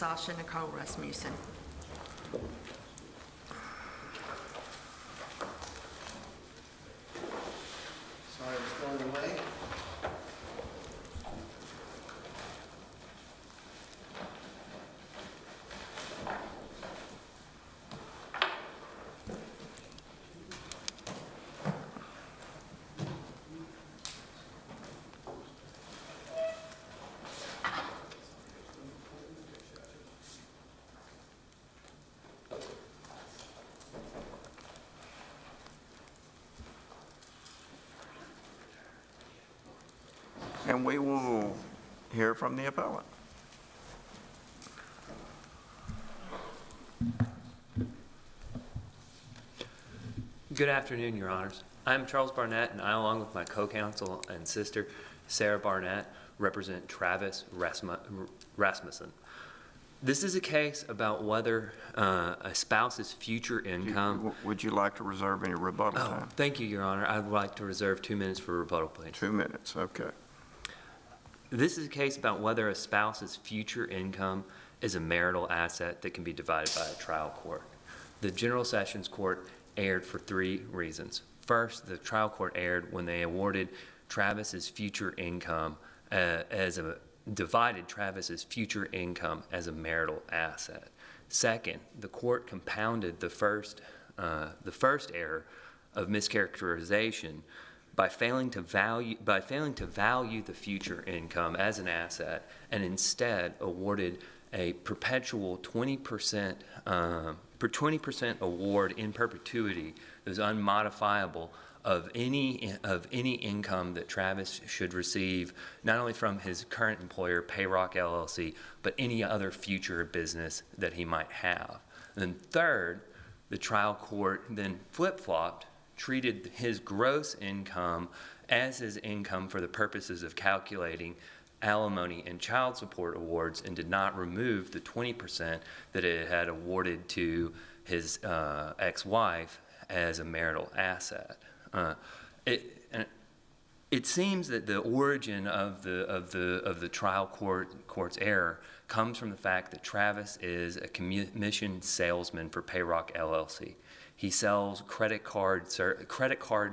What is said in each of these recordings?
Sasha, Nicole, Rasmussen. Sorry, it's going away. And we will hear from the appellant. Good afternoon, Your Honors. I'm Charles Barnett, and I, along with my co-counsel and sister, Sarah Barnett, represent Travis Rasmussen. This is a case about whether a spouse's future income... Would you like to reserve any rebuttal time? Thank you, Your Honor. I'd like to reserve 2 minutes for rebuttal, please. 2 minutes, okay. This is a case about whether a spouse's future income is a marital asset that can be divided by a trial court. The General Sessions Court erred for 3 reasons. First, the trial court erred when they awarded Travis's future income divided Travis's future income as a marital asset. Second, the court compounded the first error of mischaracterization by failing to value the future income as an asset, and instead awarded a perpetual 20% award in perpetuity that was unmodifiable of any income that Travis should receive, not only from his current employer, Payrock LLC, but any other future business that he might have. And then third, the trial court then flip-flopped, treated his gross income as his income for the purposes of calculating alimony and child support awards, and did not remove the 20% that it had awarded to his ex-wife as a marital asset. It seems that the origin of the trial court's error comes from the fact that Travis is a commissioned salesman for Payrock LLC. He sells credit card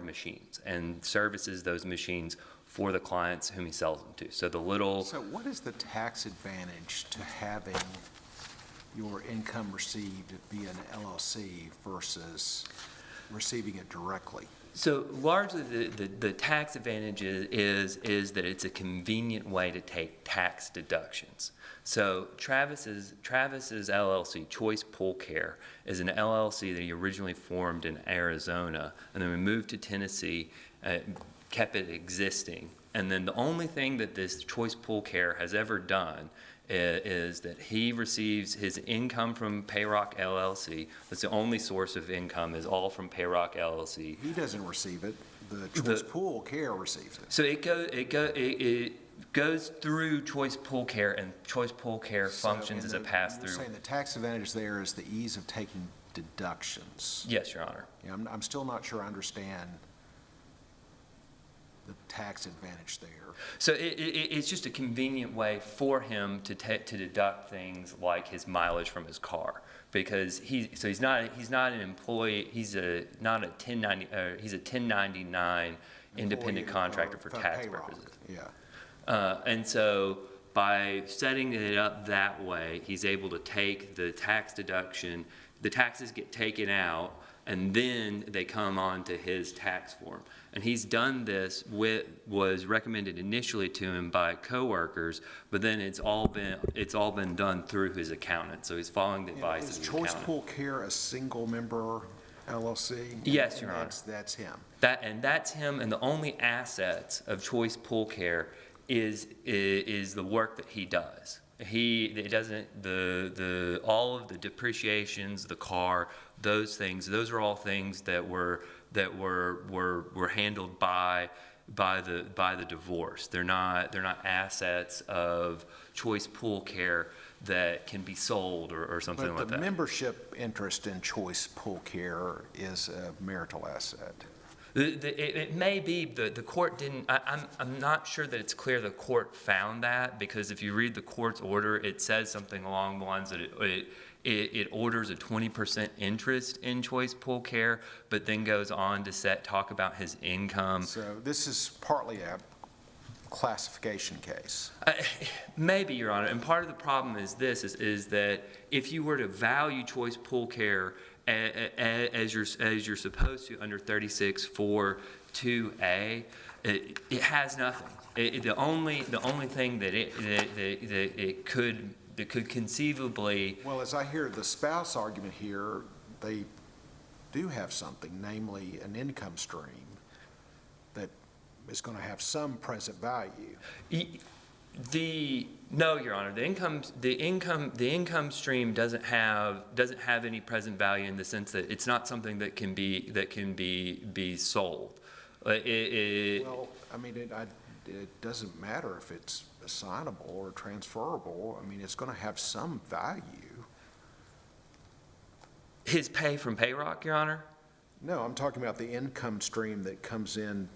machines and services those machines for the clients whom he sells them to. So what is the tax advantage to having your income received via an LLC versus receiving it directly? So largely the tax advantage is that it's a convenient way to take tax deductions. So Travis's LLC, Choice Pool Care, is an LLC that he originally formed in Arizona, and then we moved to Tennessee, kept it existing. And then the only thing that this Choice Pool Care has ever done is that he receives his income from Payrock LLC. That's the only source of income, is all from Payrock LLC. He doesn't receive it. The Choice Pool Care receives it. So it goes through Choice Pool Care, and Choice Pool Care functions as a pass-through. You're saying the tax advantage there is the ease of taking deductions. Yes, Your Honor. Yeah, I'm still not sure I understand the tax advantage there. So it's just a convenient way for him to deduct things like his mileage from his car, because he's not an employee. He's a 1099 independent contractor for tax purposes. Yeah. And so by setting it up that way, he's able to take the tax deduction. The taxes get taken out, and then they come on to his tax form. And he's done this was recommended initially to him by coworkers, but then it's all been done through his accountant. So he's following the advice of his accountant. Is Choice Pool Care a single member LLC? Yes, Your Honor. That's him. That's him, and the only assets of Choice Pool Care is the work that he does. All of the depreciations, the car, those are all things that were handled by the divorce. They're not assets of Choice Pool Care that can be sold or something like that. But the membership interest in Choice Pool Care is a marital asset. It may be the court didn't, I'm not sure that it's clear the court found that, because if you read the court's order, it says something along the lines that it orders a 20% interest in choice pool care, but then goes on to talk about his income. So this is partly a classification case. Maybe, Your Honor, and part of the problem is this, is that if you were to value choice pool care as you're supposed to under 36.4.2a, it has nothing. The only thing that it could conceivably. Well, as I hear the spouse argument here, they do have something, namely an income stream that is going to have some present value. No, Your Honor, the income stream doesn't have any present value in the sense that it's not something that can be sold. Well, I mean, it doesn't matter if it's assignable or transferable. I mean, it's going to have some value. His pay from Payrock, Your Honor? No, I'm talking about the income stream that comes in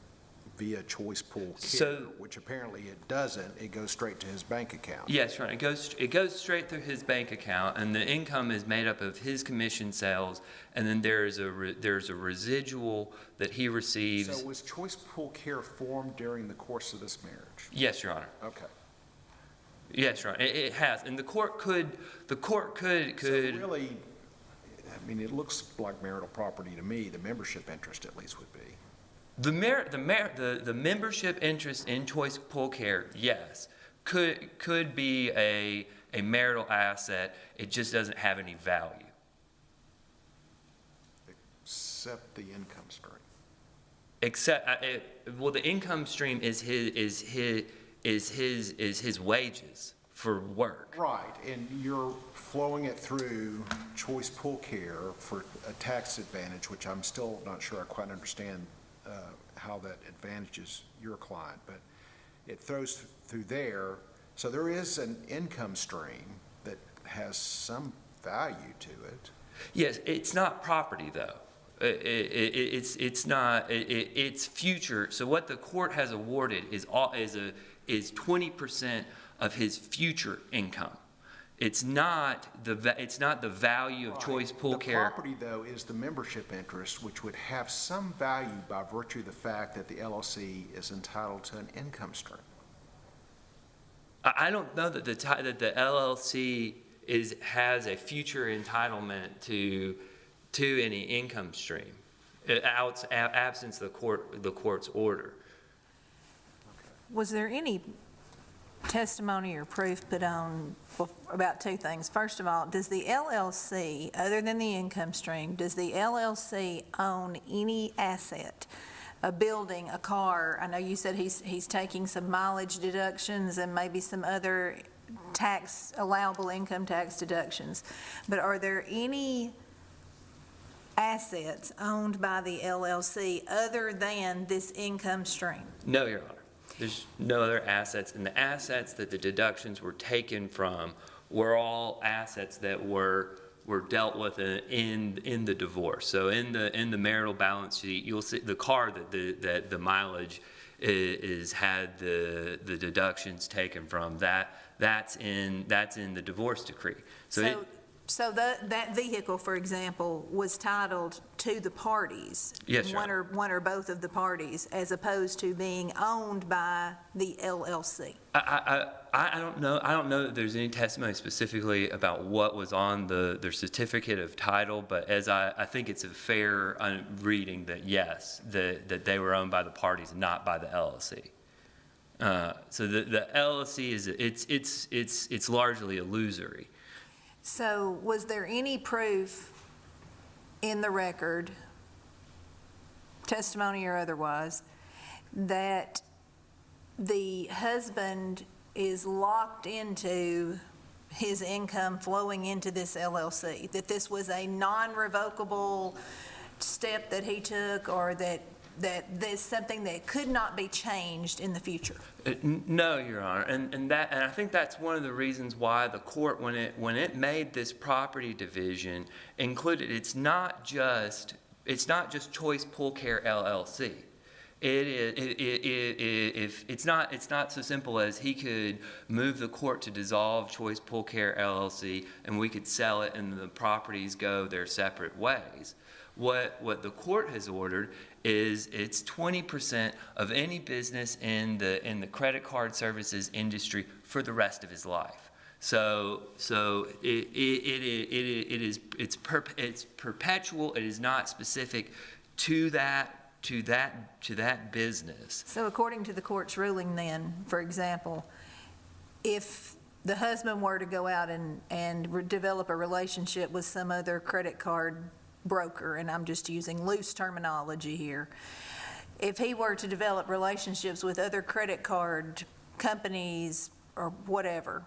via choice pool care, So, which apparently it doesn't. It goes straight to his bank account. yes, Your Honor, it goes straight through his bank account, and the income is made up of his commission sales, and then there's a residual that he receives. So was choice pool care formed during the course of this marriage? Yes, Your Honor. Okay. Yes, Your Honor, it has, and the court could. So really, I mean, it looks like marital property to me. The membership interest at least would be. The membership interest in choice pool care, yes, could be a marital asset. It just doesn't have any value. Except the income stream. Except, the income stream is his wages for work. Right, and you're flowing it through choice pool care for a tax advantage, which I'm still not sure I quite understand how that advantages your client, but it throws through there. So there is an income stream that has some value to it. Yes, it's not property though. It's not. It's future. So what the court has awarded is 20% of his future income. It's not the value of choice pool care. The property, though, is the membership interest, which would have some value by virtue of the fact that the LLC is entitled to an income stream. I don't know that the LLC has a future entitlement to any income stream, absence the court's order. Was there any testimony or proof put on about two things? First of all, does the LLC, other than the income stream, does the LLC own any asset? A building, a car? I know you said he's taking some mileage deductions and maybe some other allowable income tax deductions. But are there any assets owned by the LLC other than this income stream? No, Your Honor. There's no other assets, and the assets that the deductions were taken from were all assets that were dealt with in the divorce. So in the marital balance sheet, you'll see the car that the mileage is had the deductions taken from. That's in the divorce decree. So that vehicle, for example, was titled to the parties. Yes, Your one or both of the parties, as opposed to being owned by the LLC. I don't know. I don't know that there's any testimony specifically about what was on their certificate of title, but as I think it's a fair reading that yes, that they were owned by the parties, not by the LLC. So the LLC it's largely illusory. So was there any proof in the record, testimony or otherwise, that the husband is locked into his income flowing into this LLC, that this was a non-revocable step that he took, or that there's something that could not be changed in the future? No, Your Honor, and I think that's one of the reasons why the court, when it made this property division, included it's not just it's not just Choice Pool Care LLC. It's not so simple as he could move the court to dissolve Choice Pool Care LLC and we could sell it and the properties go their separate ways. What the court has ordered is it's 20% of any business in the credit card services industry for the rest of his life. So it's perpetual. It is not specific to that business. So according to the court's ruling then, for example, if the husband were to go out and develop a relationship with some other credit card broker, and I'm just using loose terminology here, if he were to develop relationships with other credit card companies or whatever,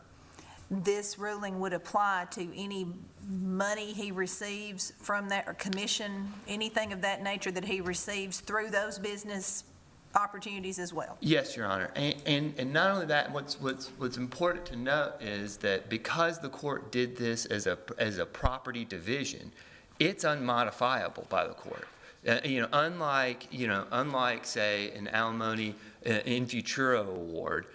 this ruling would apply to any money he receives from that, or commission, anything of that nature that he receives through those business opportunities as well? Yes, Your Honor. And not only that, what's important to note is that because the court did this as a property division, it's unmodifiable by the court. Unlike say an alimony in futuro award,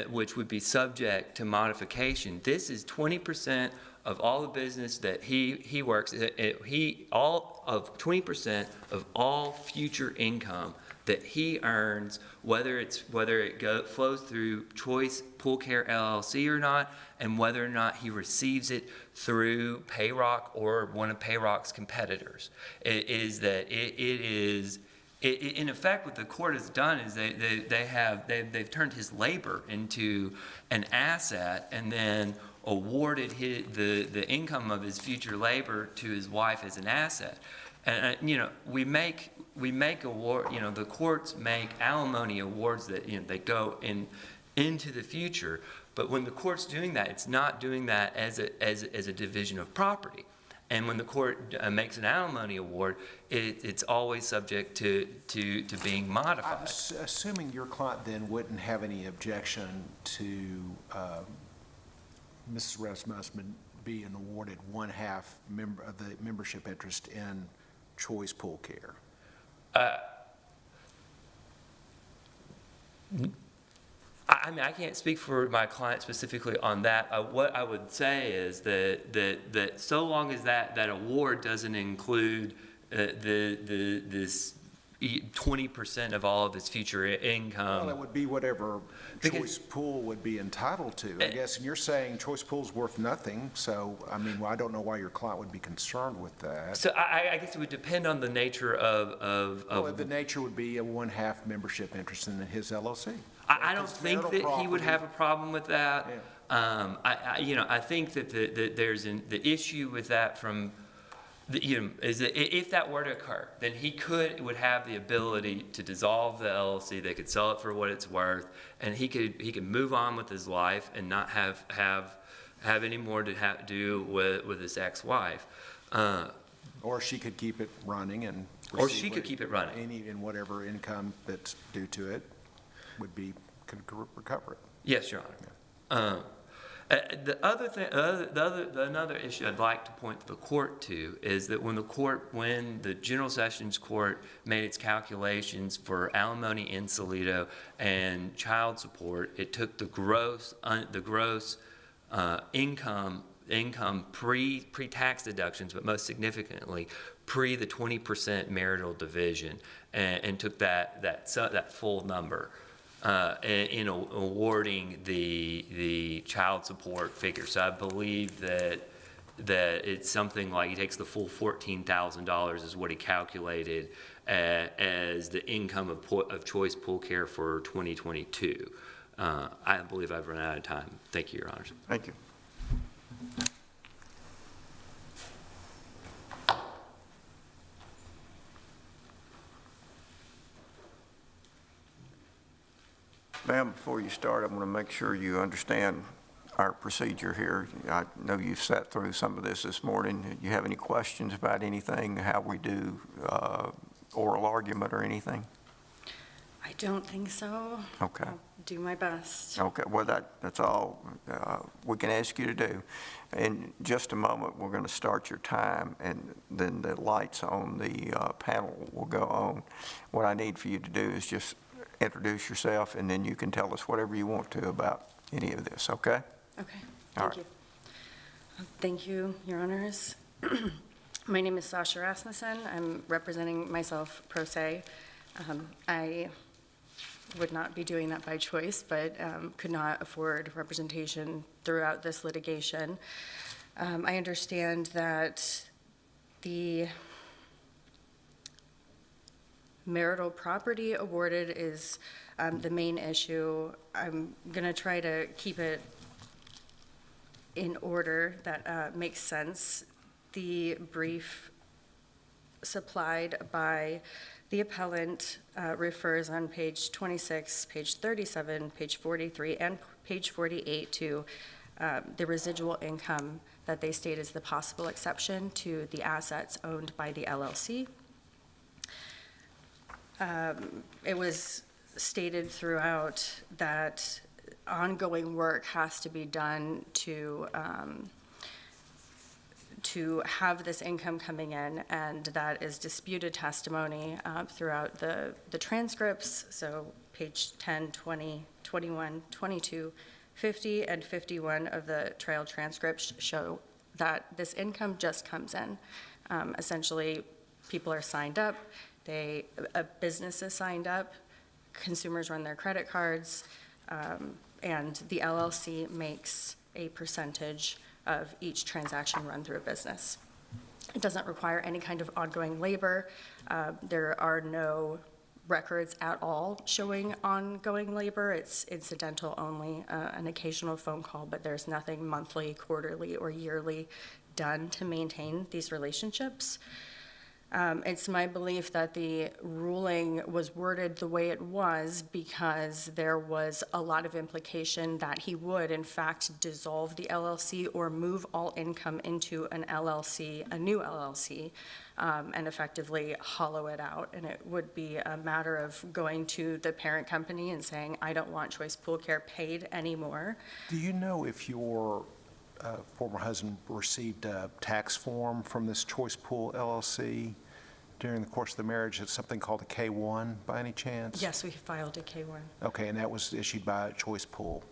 which would be subject to modification. This is 20% of all the business that he works. 20% of all future income that he earns, whether it flows through Choice Pool Care LLC or not, and whether or not he receives it through Payrock or one of Payrock's competitors, in effect, what the court has done is they've turned his labor into an asset and then awarded the income of his future labor to his wife as an asset. And we make award. The courts make alimony awards that they go into the future. But when the court's doing that, it's not doing that as a division of property. And when the court makes an alimony award, it's always subject to being modified. I'm assuming your client then wouldn't have any objection to Mrs. Rasmussen being awarded 1/2 of the membership interest in Choice Pool Care. I can't speak for my client specifically on that. What I would say is that so long as that award doesn't include this 20% of all of his future income. Well, it would be whatever Choice Pool would be entitled to, I guess. And you're saying Choice Pool's worth nothing, so, I don't know why your client would be concerned with that. So I guess it would depend on the nature of. Well, the nature would be a 1/2 membership interest in his LLC. I don't think that he would have a problem with that. Yeah. I think that there's the issue with that from. Is that if that were to occur, then he would have the ability to dissolve the LLC. They could sell it for what it's worth, and he could move on with his life and not have any more to do with his ex-wife. Or she could keep it running and. Or she could keep it running. And whatever income that's due to it could recover it. Yes, Your Honor. Another issue I'd like to point the court to is that when the General Sessions Court made its calculations for alimony in Solido and child support, it took the gross income pre-tax deductions, but most significantly pre the 20% marital division, and took that full number. In awarding the child support figure. So I believe that it's something like he takes the full $14,000 is what he calculated as the income of Choice Pool Care for 2022. I believe I've run out of time. Thank you, Your Honors. Thank you. Ma'am, before you start, I want to make sure you understand our procedure here. I know you've sat through some of this morning. Do you have any questions about anything, how we do oral argument or anything? I don't think so. Okay. I'll do my best. Okay, well, that's all we can ask you to do. In just a moment, we're going to start your time, and then the lights on the panel will go on. What I need for you to do is just introduce yourself, and then you can tell us whatever you want to about any of this, okay? Okay, All thank you. Thank you, Your Honors. My name is Sasha Rasmussen. I'm representing myself pro se. I would not be doing that by choice, but could not afford representation throughout this litigation. I understand that the marital property awarded is the main issue. I'm going to try to keep it in order that makes sense. The brief supplied by the appellant refers on page 26, page 37, page 43, and page 48 to the residual income that they state is the possible exception to the assets owned by the LLC. It was stated throughout that ongoing work has to be done to have this income coming in, and that is disputed testimony throughout the transcripts. So page 10, 20, 21, 22, 50, and 51 of the trial transcripts show that this income just comes in. Essentially, people are signed up, a business is signed up, consumers run their credit cards, and the LLC makes a percentage of each transaction run through a business. It doesn't require any kind of ongoing labor. There are no records at all showing ongoing labor. It's incidental only, an occasional phone call, but there's nothing monthly, quarterly, or yearly done to maintain these relationships. It's my belief that the ruling was worded the way it was because there was a lot of implication that he would, in fact, dissolve the LLC or move all income into an LLC, a new LLC, and effectively hollow it out. And it would be a matter of going to the parent company and saying, I don't want Choice Pool Care paid anymore. Do you know if your former husband received a tax form from this Choice Pool LLC during the course of the marriage? It's something called a K-1 by any chance? Yes, we filed a K-1. Okay, and that was issued by Choice Pool?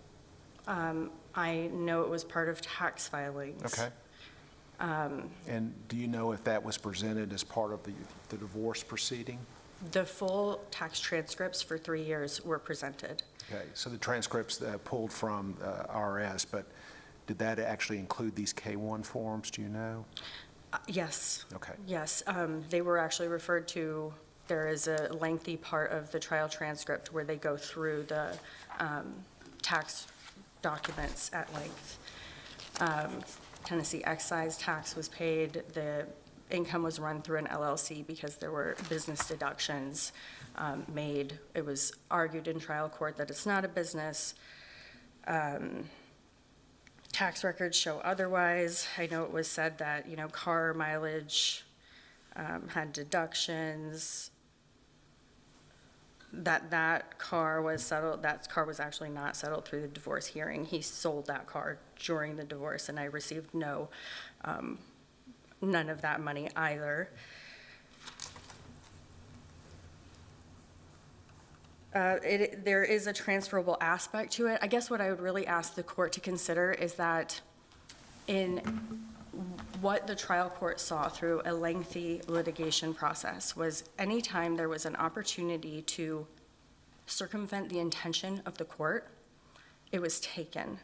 I know it was part of tax filings. Okay. And do you know if that was presented as part of the divorce proceeding? The full tax transcripts for 3 years were presented. Okay, so the transcripts pulled from IRS, but did that actually include these K-1 forms, do you know? Yes. Okay. Yes, they were actually referred to. There is a lengthy part of the trial transcript where they go through the tax documents at length. Tennessee excise tax was paid. The income was run through an LLC because there were business deductions made. It was argued in trial court that it's not a business. Tax records show otherwise. I know it was said that, car mileage had deductions, that car was settled. That car was actually not settled through the divorce hearing. He sold that car during the divorce, and I received none of that money either. There is a transferable aspect to it. I guess what I would really ask the court to consider is that in what the trial court saw through a lengthy litigation process was anytime there was an opportunity to circumvent the intention of the court, it was taken,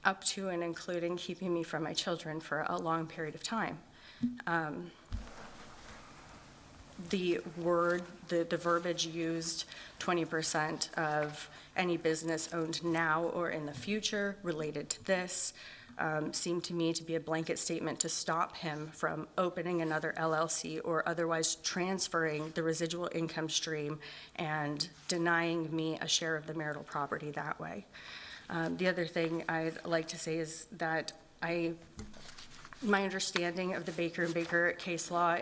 up to and including keeping me from my children for a long period of time. The verbiage used, 20% of any business owned now or in the future related to this, seemed to me to be a blanket statement to stop him from opening another LLC or otherwise transferring the residual income stream and denying me a share of the marital property that way. The other thing I'd like to say is that I My understanding of the Baker and Baker case law,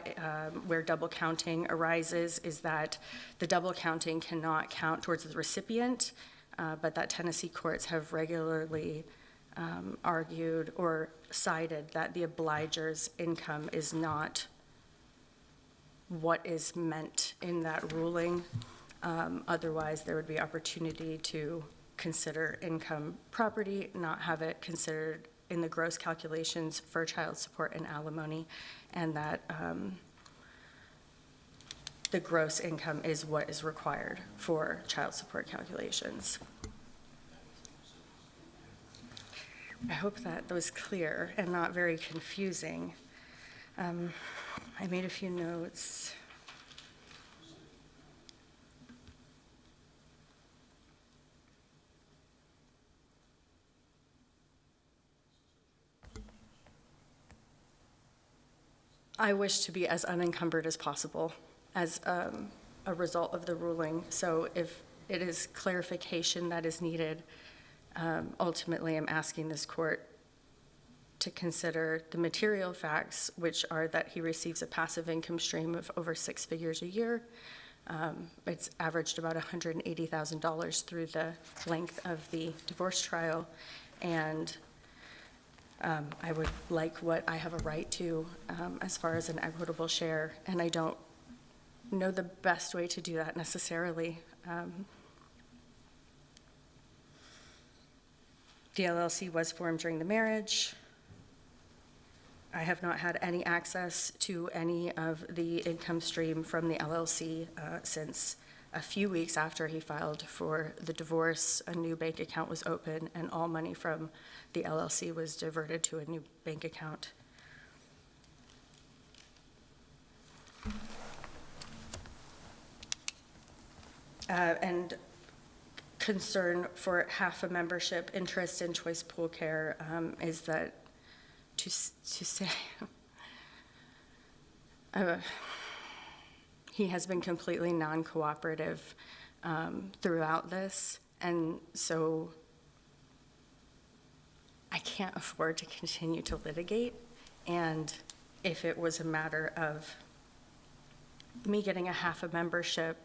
where double counting arises, is that the double counting cannot count towards the recipient, but that Tennessee courts have regularly argued or cited that the obliger's income is not what is meant in that ruling. Otherwise, there would be opportunity to consider income property, not have it considered in the gross calculations for child support and alimony, and that the gross income is what is required for child support calculations. I hope that was clear and not very confusing. I made a few notes. I wish to be as unencumbered as possible as a result of the ruling. So if it is clarification that is needed, ultimately I'm asking this court to consider the material facts, which are that he receives a passive income stream of over 6 figures a year. It's averaged about $180,000 through the length of the divorce trial, and I would like what I have a right to as far as an equitable share, and I don't know the best way to do that necessarily. The LLC was formed during the marriage. I have not had any access to any of the income stream from the LLC since a few weeks after he filed for the divorce. A new bank account was open, and all money from the LLC was diverted to a new bank account. And concern for half a membership interest in Choice Pool Care is that to say he has been completely non-cooperative throughout this, and so I can't afford to continue to litigate. And if it was a matter of me getting a half a membership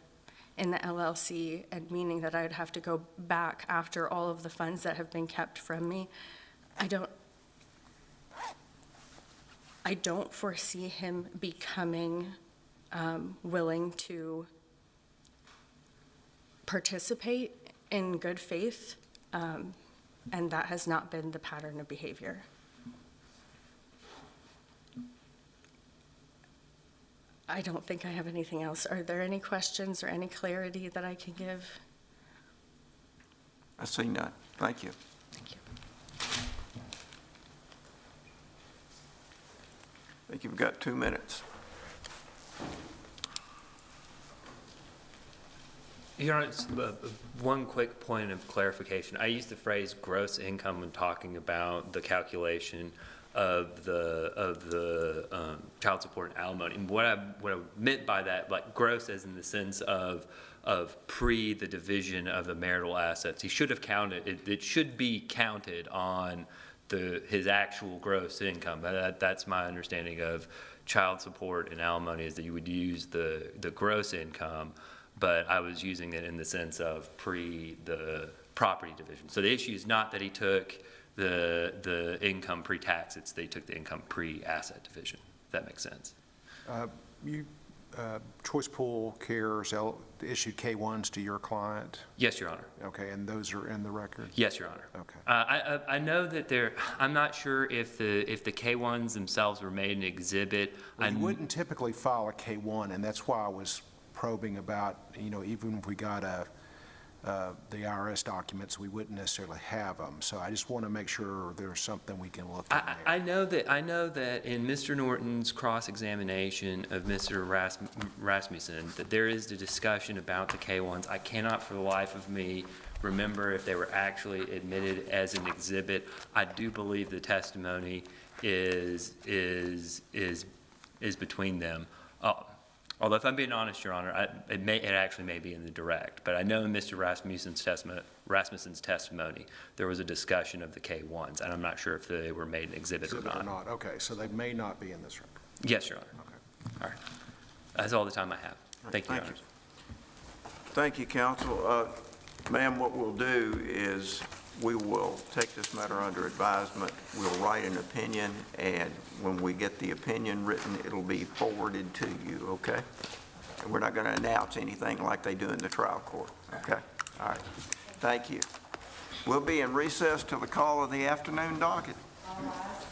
in the LLC and meaning that I'd have to go back after all of the funds that have been kept from me, I don't foresee him becoming willing to participate in good faith, and that has not been the pattern of behavior. I don't think I have anything else. Are there any questions or any clarity that I can give? I see none. Thank you. Thank you. I think you've got 2 minutes. Your Honor, one quick point of clarification. I used the phrase gross income when talking about the calculation of the child support and alimony. And what I meant by that, like gross as in the sense of pre the division of the marital assets. He should have counted, it should be counted on his actual gross income. That's my understanding of child support and alimony, is that you would use the gross income, but I was using it in the sense of pre the property division. So the issue is not that he took the income pre-tax, it's they took the income pre-asset division, if that makes sense. Choice Pool Cares issued K-1s to your client? Yes, Your Honor. Okay, and those are in the record? Yes, Your Honor. Okay. I know that I'm not sure if the K-1s themselves were made an exhibit. Well, you wouldn't typically file a K-1, and that's why I was probing about, even if we got the IRS documents, we wouldn't necessarily have them. So I just want to make sure there's something we can look at. I know that in Mr. Norton's cross-examination of Mr. Rasmussen, that there is the discussion about the K-1s. I cannot for the life of me remember if they were actually admitted as an exhibit. I do believe the testimony is between them. Although if I'm being honest, Your Honor, it actually may be in the direct, but I know in Mr. Rasmussen's testimony, there was a discussion of the K-1s, and I'm not sure if they were made an exhibit or not. Okay, so they may not be in this record. Yes, Your Honor. Okay. All right. That's all the time I have. Thank you, Your Honor. Thank you, counsel. Ma'am, what we'll do is we will take this matter under advisement. We'll write an opinion, and when we get the opinion written, it'll be forwarded to you, okay? And we're not going to announce anything like they do in the trial court, okay? All right. Thank you. We'll be in recess till the call of the afternoon docket. All rise.